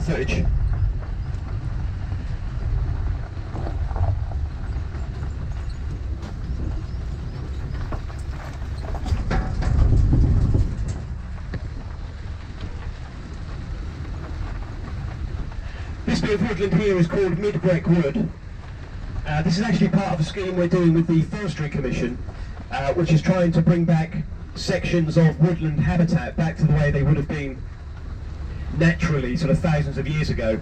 footage. This bit of woodland here is called Midbreck Wood. This is actually part of a scheme we're doing with the Forestry Commission, which is trying to bring back sections of woodland habitat back to the way they would have been naturally sort of thousands of years ago.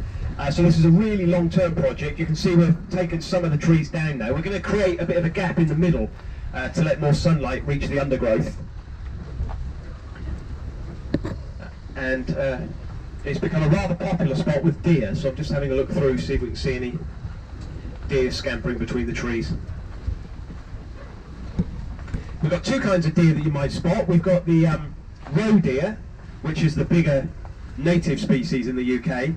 So this is a really long-term project. You can see we've taken some of the trees down now. We're going to create a bit of a gap in the middle to let more sunlight reach the undergrowth. And it's become a rather popular spot with deer, so I'm just having a look through, see if we can see any deer scampering between the trees. We've got two kinds of deer that you might spot. We've got the roe deer, which is the bigger native species in the UK,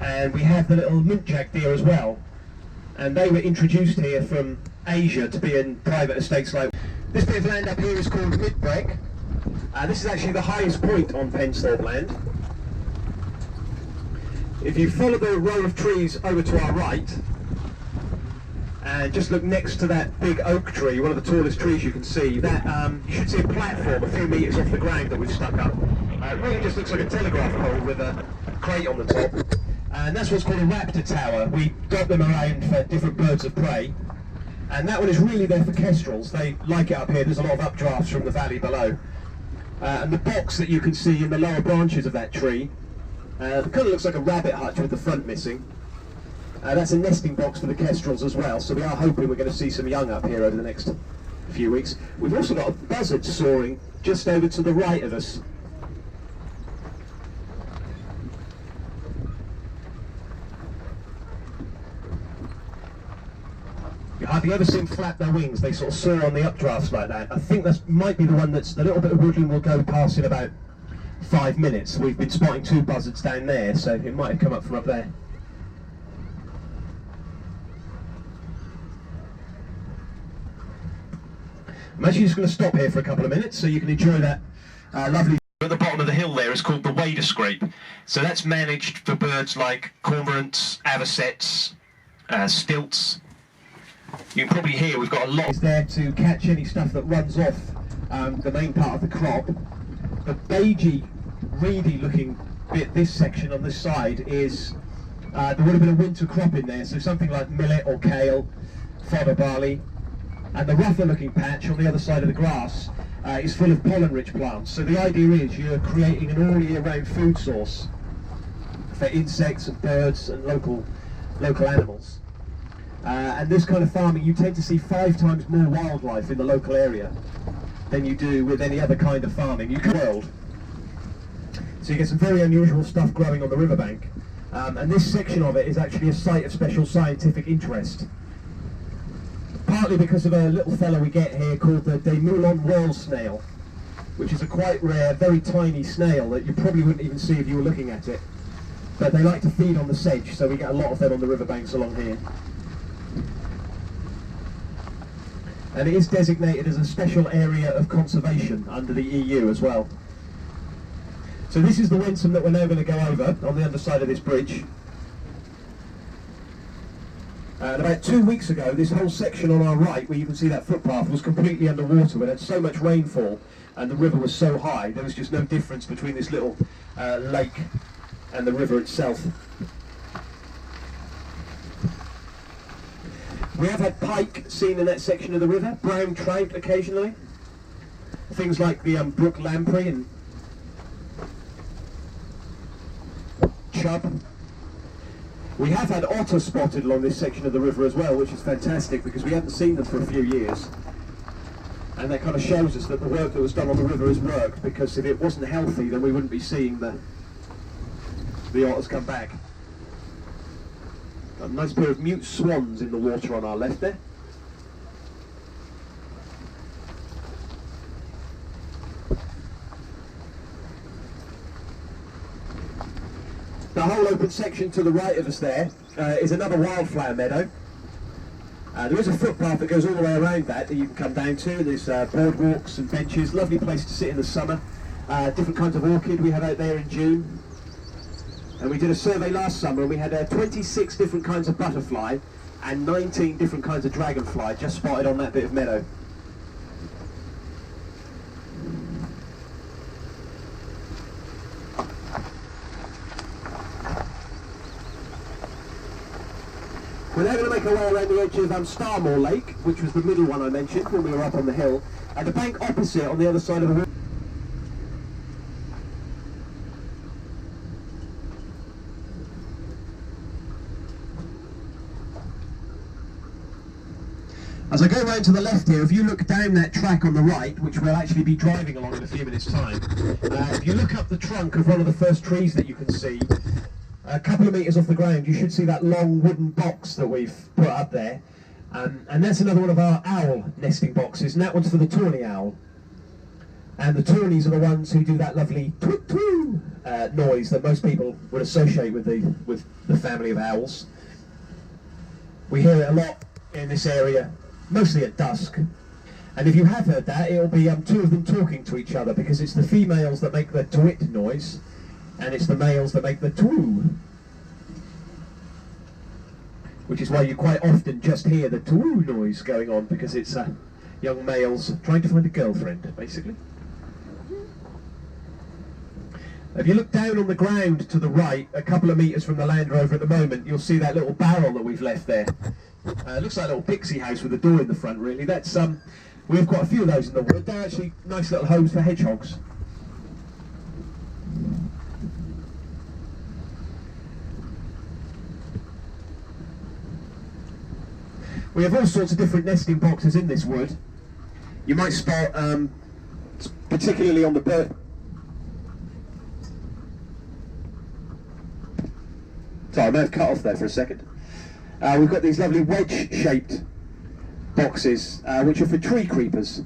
and we have the little muntjac deer as well, and they were introduced here from Asia to be in private estates like this. Bit of land up here is called Midbreck. This is actually the highest point on Pensthorpe land. If you follow the row of trees over to our right and just look next to that big oak tree, one of the tallest trees you can see, that you should see a platform a few metres off the ground that we've stuck up. It really just looks like a telegraph pole with a crate on the top, and that's what's called a raptor tower. We got them around for different birds of prey, and that one is really there for kestrels. They like it up here. There's a lot of updrafts from the valley below, and the box that you can see in the lower branches of that tree, it kind of looks like a rabbit hutch with the front missing. That's a nesting box for the kestrels as well, so we are hoping we're going to see some young up here over the next few weeks. We've also got a buzzard soaring just over to the right of us. You hardly ever see them flap their wings. They sort of soar on the updrafts like that. I think that might be the one that's the little bit of woodland we'll go past in about 5 minutes. We've been spotting two buzzards down there, so it might have come up from up there. I'm actually just going to stop here for a couple of minutes so you can enjoy that lovely... At the bottom of the hill there is called the wader scrape. So that's managed for birds like cormorants, avocets, stilts. You can probably hear we've got a lot... It's there to catch any stuff that runs off the main part of the crop. The beigey, reedy looking bit, this section on this side, is there would have been a winter crop in there, so something like millet or kale, fodder barley. And the rougher looking patch on the other side of the grass is full of pollen-rich plants. So the idea is you're creating an all-year-round food source for insects and birds and local animals. And this kind of farming, you tend to see 5 times more wildlife in the local area than you do with any other kind of farming. So you get some very unusual stuff growing on the riverbank. And this section of it is actually a site of special scientific interest. Partly because of a little fellow we get here called the Moulon whorl snail, which is a quite rare, very tiny snail that you probably wouldn't even see if you were looking at it. But they like to feed on the sedge, so we get a lot of them on the riverbanks along here. And it is designated as a special area of conservation under the EU as well. So this is the Wensum that we're now going to go over on the underside of this bridge. And about 2 weeks ago, this whole section on our right, where you can see that footpath, was completely underwater. We had so much rainfall and the river was so high, there was just no difference between this little lake and the river itself. We have had pike seen in that section of the river, brown trout occasionally, things like the brook lamprey and chub. We have had otter spotted along this section of the river as well, which is fantastic because we haven't seen them for a few years. And that kind of shows us that the work that was done on the river has worked, because if it wasn't healthy then we wouldn't be seeing the otters come back. Got a nice pair of mute swans in the water on our left there. The whole open section to the right of us there is another wildflower meadow. There is a footpath that goes all the way around that you can come down to. There's boardwalks and benches, lovely place to sit in the summer. Different kinds of orchid we have out there in June. And we did a survey last summer and we had 26 different kinds of butterfly and 19 different kinds of dragonfly just spotted on that bit of meadow. We're now going to make our way around the edge of Starmore Lake, which was the middle one I mentioned when we were up on the hill, and the bank opposite on the other side of the river. As I go round to the left here, if you look down that track on the right, which we'll actually be driving along in a few minutes' time, if you look up the trunk of one of the first trees that you can see, a couple of metres off the ground, you should see that long wooden box that we've put up there. And that's another one of our owl nesting boxes, and that one's for the tawny owl. And the tawnies are the ones who do that lovely twit-twoo noise that most people would associate with the family of owls. We hear it a lot in this area, mostly at dusk. And if you have heard that, it'll be two of them talking to each other, because it's the females that make the twit noise, and it's the males that make the twoo. Which is why you quite often just hear the twoo noise going on, because it's young males trying to find a girlfriend, basically. If you look down on the ground to the right, a couple of metres from the Land Rover at the moment, you'll see that little barrel that we've left there. It looks like a little pixie house with a door in the front, really. That's we have quite a few of those in the wood. They're actually nice little homes for hedgehogs. We have all sorts of different nesting boxes in this wood. You might spot, particularly on the bird. Sorry, I may have cut off there for a second. We've got these lovely wedge-shaped boxes, which are for tree creepers.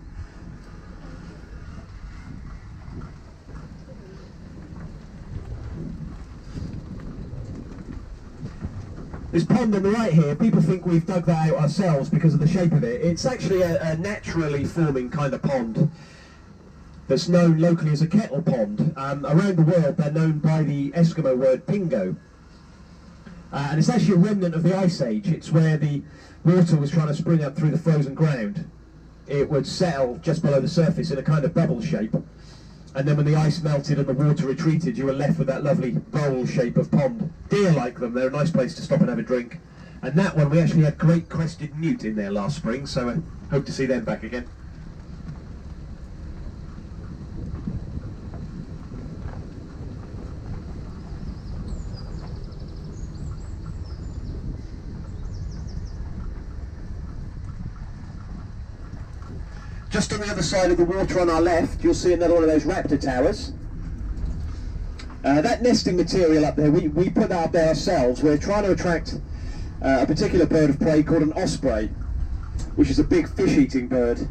This pond on the right here, people think we've dug that out ourselves because of the shape of it. It's actually a naturally forming kind of pond that's known locally as a kettle pond. Around the world they're known by the Eskimo word pingo. And it's actually a remnant of the Ice Age. It's where the water was trying to spring up through the frozen ground. It would settle just below the surface in a kind of bubble shape. And then when the ice melted and the water retreated, you were left with that lovely bowl shape of pond. Deer like them, they're a nice place to stop and have a drink. And that one, we actually had great crested newt in there last spring, so I hope to see them back again. Just on the other side of the water on our left, you'll see another one of those raptor towers. That nesting material up there, we put that up there ourselves. We're trying to attract a particular bird of prey called an osprey, which is a big fish-eating bird.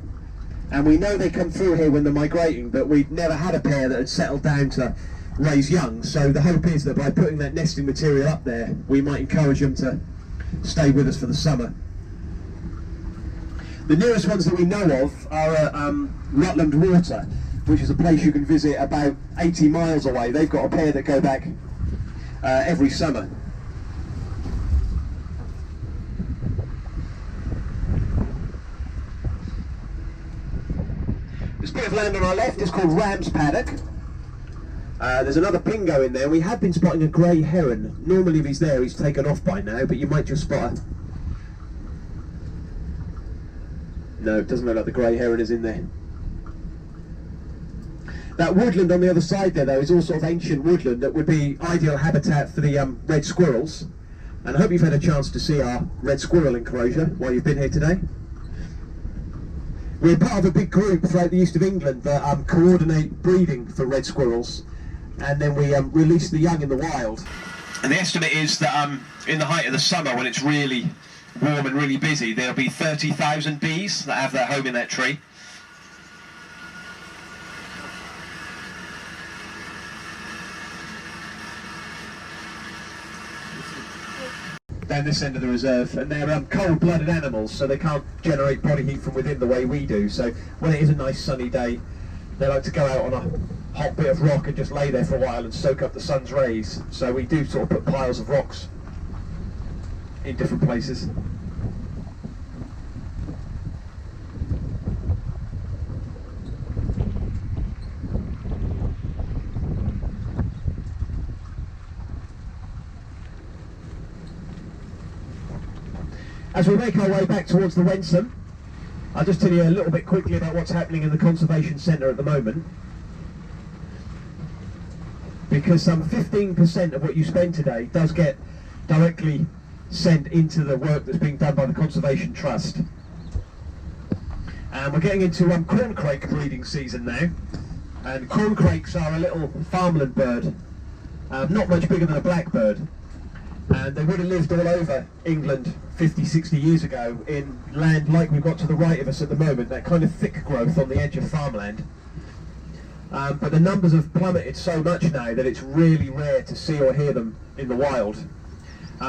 And we know they come through here when they're migrating, but we've never had a pair that had settled down to raise young. So the hope is that by putting that nesting material up there, we might encourage them to stay with us for the summer. The nearest ones that we know of are Rutland Water, which is a place you can visit about 80 miles away. They've got a pair that go back every summer. This bit of land on our left is called Ram's Paddock. There's another pingo in there. We have been spotting a grey heron. Normally if he's there he's taken off by now, but you might just spot a... No, it doesn't look like the grey heron is in there. That woodland on the other side there, though, is all sort of ancient woodland that would be ideal habitat for the red squirrels. And I hope you've had a chance to see our red squirrel enclosure while you've been here today. We're part of a big group throughout the east of England that coordinate breeding for red squirrels, and then we release the young in the wild. And the estimate is that in the height of the summer, when it's really warm and really busy, there'll be 30,000 bees that have their home in that tree. Down this end of the reserve, and they're cold-blooded animals, so they can't generate body heat from within the way we do. So when it is a nice sunny day, they like to go out on hot bit of rock and just lay there for a while and soak up the sun's rays. So we do sort of put piles of rocks in different places. As we make our way back towards the Wensum, I'll just tell you a little bit quickly about what's happening in the Conservation Centre at the moment. Because some 15% of what you spend today does get directly sent into the work that's being done by the Conservation Trust. And we're getting into corncrake breeding season now. And corncrakes are a little farmland bird, not much bigger than a blackbird. And they would have lived all over England 50, 60 years ago in land like we've got to the right of us at the moment, that kind of thick growth on the edge of farmland. But the numbers have plummeted so much now that it's really rare to see or hear them in the wild.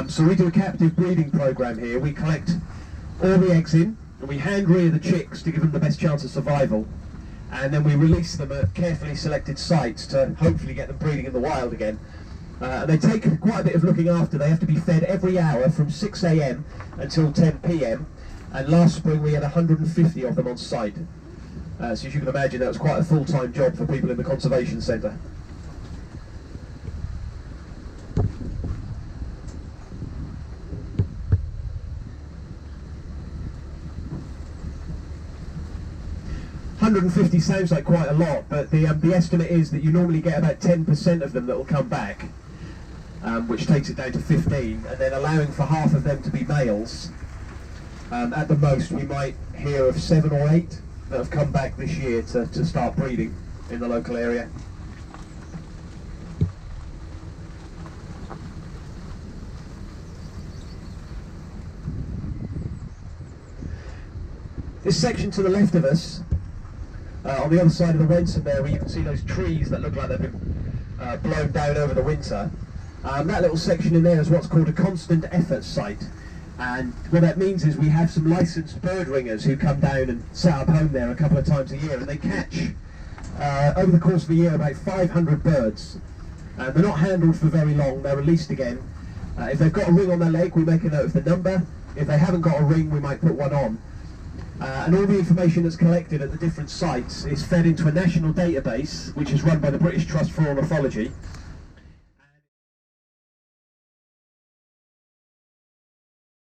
So we do a captive breeding program here. We collect all the eggs in, and we hand rear the chicks to give them the best chance of survival. And then we release them at carefully selected sites to hopefully get them breeding in the wild again. And they take quite a bit of looking after. They have to be fed every hour from 6 AM until 10 PM. And last spring we had 150 of them on site. So as you can imagine, that was quite a full-time job for people in the Conservation Centre. $150 sounds like quite a lot, but the estimate is that you normally get about 10% of them that will come back. Which takes it down to 15, and then allowing for half of them to be males. At the most, we might hear of 7 or 8 that have come back this year to start breeding in the local area. This section to the left of us, on the other side of the Wensum there, where you can see those trees that look like they've been blown down over the winter. That little section in there is what's called a constant effort site, and what that means is we have some licensed bird ringers who come down and set up home there a couple of times a year, and they catch over the course of the year about 500 birds. They're not handled for very long, they're released again. If they've got a ring on their leg, we make a note of the number. If they haven't got a ring, we might put one on. And all the information that's collected at the different sites is fed into a national database which is run by the British Trust for Ornithology.